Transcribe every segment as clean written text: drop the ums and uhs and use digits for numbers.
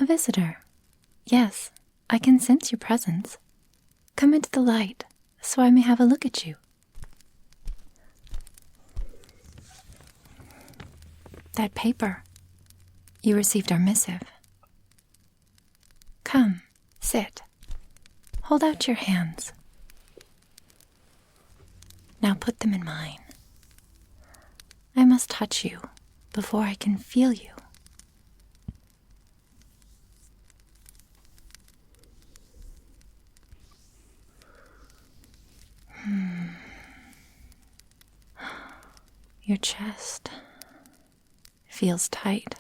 visitor. Yes, I can sense your presence. Come into the light, so I may have a look at you. That paper. You received our missive. Come, sit. Hold out your hands. Now put them in mine. I must touch you before I can feel you. Your chest feels tight,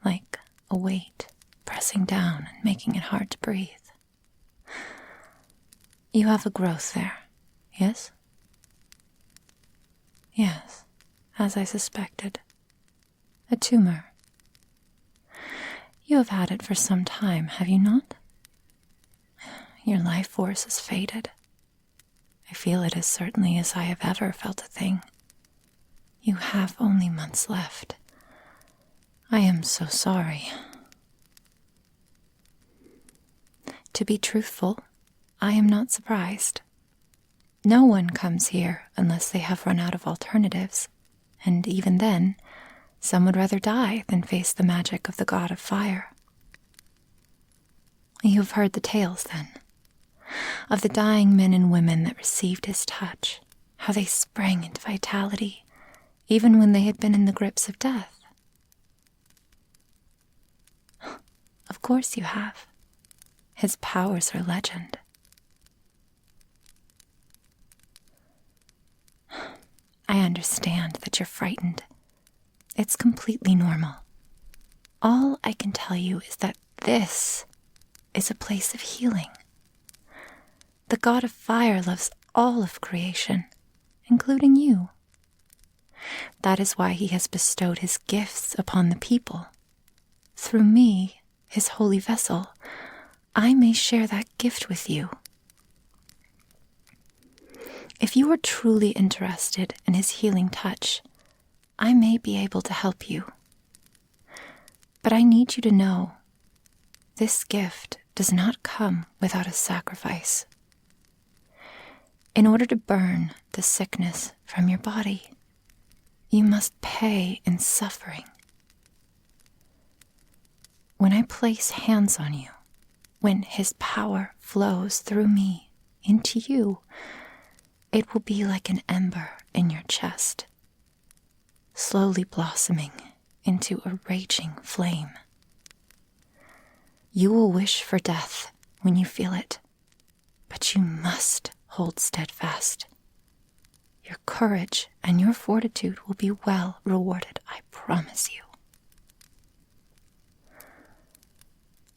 like a weight pressing down and making it hard to breathe. You have a growth there, yes? Yes, as I suspected. A tumor. You have had it for some time, have you not? Your life force has faded. I feel it as certainly as I have ever felt a thing. You have only months left. I am so sorry. To be truthful, I am not surprised. No one comes here unless they have run out of alternatives, and even then, some would rather die than face the magic of the god of fire. You have heard the tales, then, of the dying men and women that received his touch, how they sprang into vitality, even when they had been in the grips of death. Of course you have. His powers are legend. I understand that you're frightened. It's completely normal. All I can tell you is that this is a place of healing. The god of fire loves all of creation, including you. That is why he has bestowed his gifts upon the people. Through me, his holy vessel, I may share that gift with you. If you are truly interested in his healing touch, I may be able to help you. But I need you to know, this gift does not come without a sacrifice. In order to burn the sickness from your body, you must pay in suffering. When I place hands on you, when his power flows through me into you, it will be like an ember in your chest, slowly blossoming into a raging flame. You will wish for death when you feel it, but you must hold steadfast. Your courage and your fortitude will be well rewarded, I promise you.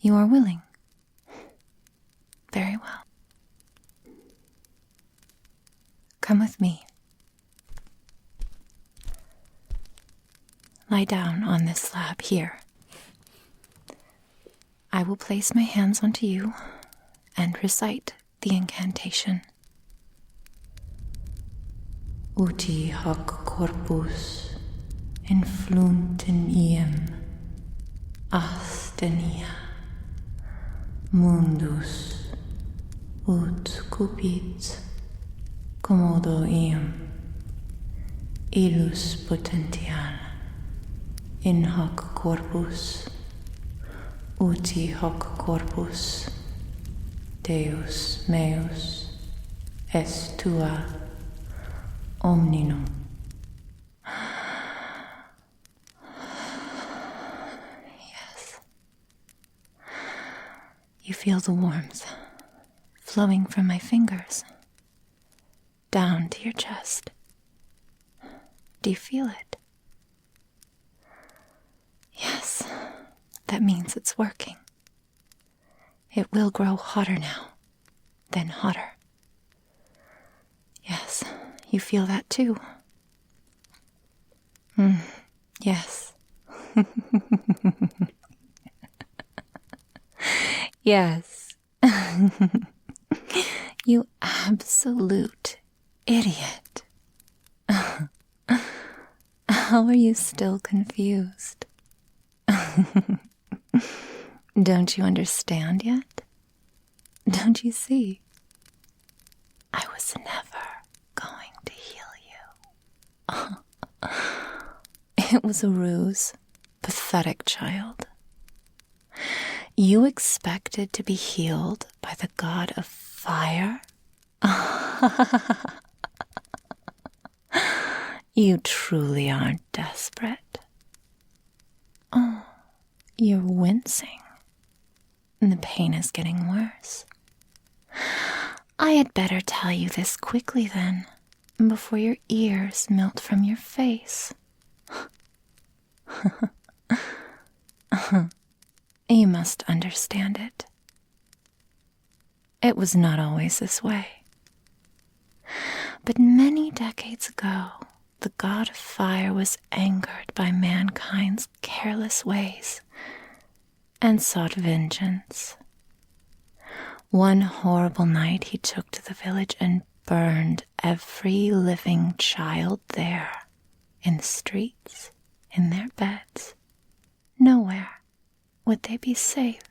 You are willing? Very well. Come with me. Lie down on this slab here. I will place my hands onto you and recite the incantation. Uti hoc corpus influntem iem astenia mundus ut cupit commodo iem illus potential in hoc corpus uti hoc corpus Deus meus est tua omninum. Yes. You feel the warmth flowing from my fingers down to your chest. Do you feel it? Yes, that means it's working. It will grow hotter now, then hotter. Yes, you feel that too. Yes. Yes. You absolute idiot. How are you still confused? Don't you understand yet? Don't you see? I was never going to heal you. It was a ruse, pathetic child. You expected to be healed by the god of fire? You truly are desperate. Oh, you're wincing. The pain is getting worse. I had better tell you this quickly then, before your ears melt from your face. You must understand it. It was not always this way. But many decades ago, the god of fire was angered by mankind's careless ways and sought vengeance. One horrible night he took to the village and burned every living child there, in the streets, in their beds. Nowhere would they be safe.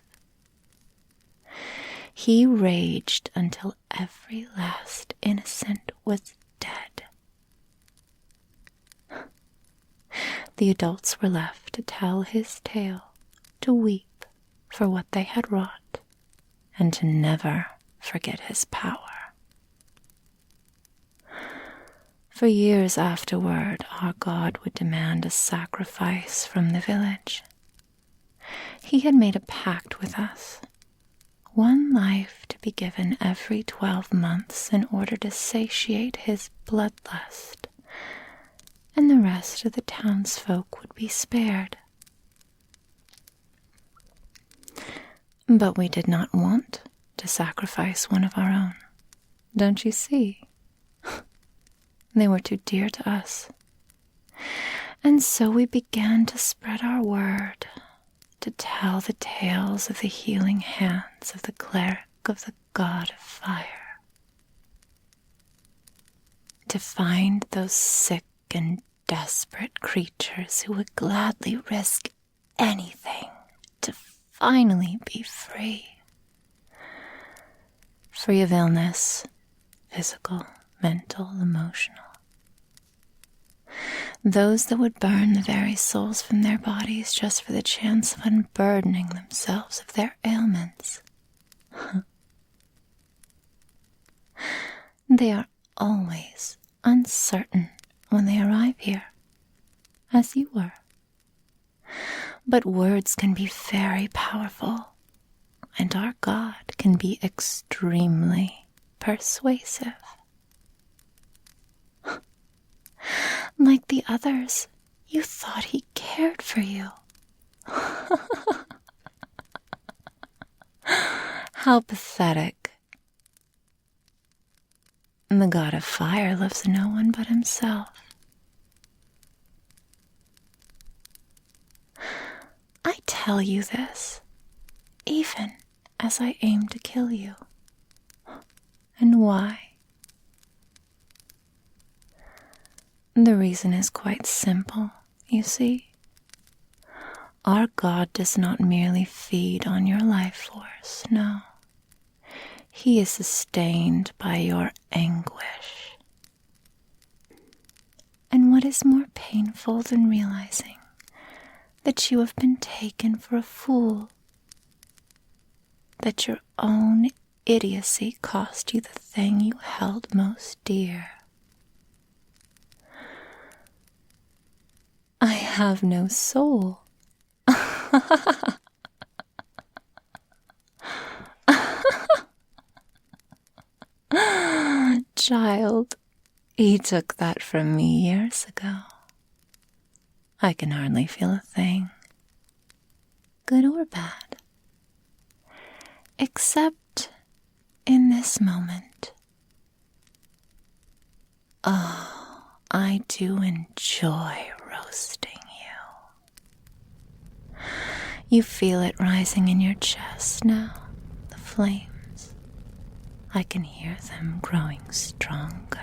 He raged until every last innocent was dead. The adults were left to tell his tale, to weep for what they had wrought, and to never forget his power. For years afterward, our god would demand a sacrifice from the village. He had made a pact with us, one life to be given every 12 months in order to satiate his bloodlust, and the rest of the townsfolk would be spared. But we did not want to sacrifice one of our own, don't you see? They were too dear to us. And so we began to spread our word, to tell the tales of the healing hands of the cleric of the god of fire. To find those sick and desperate creatures who would gladly risk anything to finally be free. Free of illness, physical, mental, emotional. Those that would burn the very souls from their bodies just for the chance of unburdening themselves of their ailments. They are always uncertain when they arrive here, as you were. But words can be very powerful, and our God can be extremely persuasive. Like the others, you thought he cared for you. How pathetic. The god of fire loves no one but himself. I tell you this, even as I aim to kill you. And why? The reason is quite simple, you see. Our God does not merely feed on your life force, no. He is sustained by your anguish. And what is more painful than realizing that you have been taken for a fool? That your own idiocy cost you the thing you held most dear. I have no soul. Child, he took that from me years ago. I can hardly feel a thing, good or bad, except in this moment. Oh, I do enjoy roasting you. You feel it rising in your chest now, the flames. I can hear them growing stronger.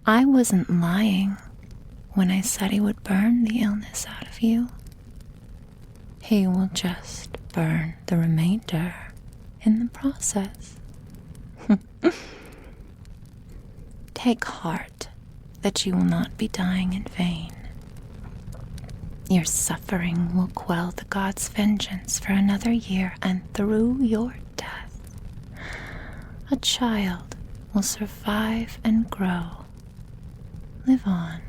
I wasn't lying when I said he would burn the illness out of you. He will just burn the remainder in the process. Take heart that you will not be dying in vain. Your suffering will quell the god's vengeance for another year, and through your death, a child will survive and grow, live on,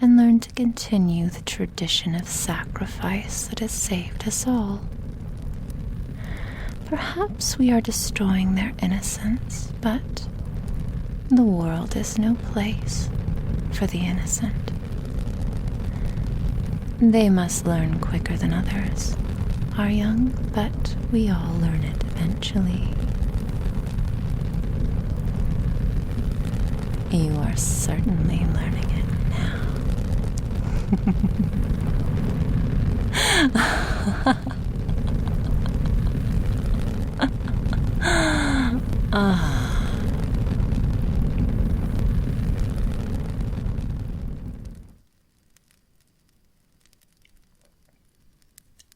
and learn to continue the tradition of sacrifice that has saved us all. Perhaps we are destroying their innocence, but the world is no place for the innocent. They must learn quicker than others, are young, but we all learn it eventually. You are certainly learning it now.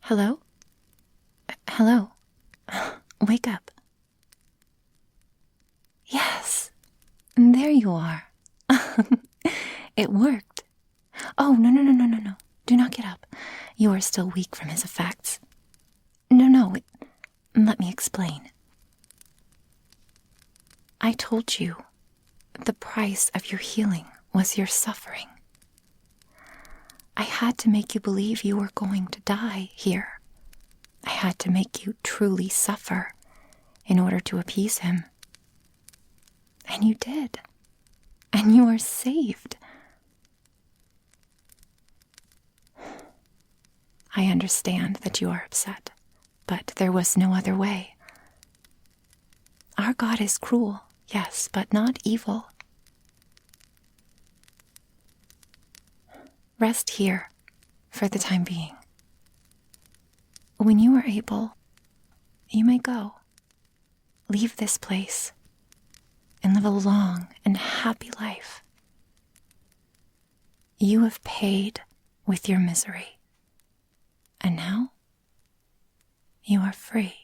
Hello? Hello? Wake up. Yes, there you are. It worked. Oh, no. Do not get up. You are still weak from his effects. No, let me explain. I told you the price of your healing was your suffering. I had to make you believe you were going to die here. I had to make you truly suffer in order to appease him. And you did. And you are saved. I understand that you are upset, but there was no other way. Our God is cruel, yes, but not evil. Rest here for the time being. When you are able, you may go. Leave this place and live a long and happy life. You have paid with your misery, and now you are free.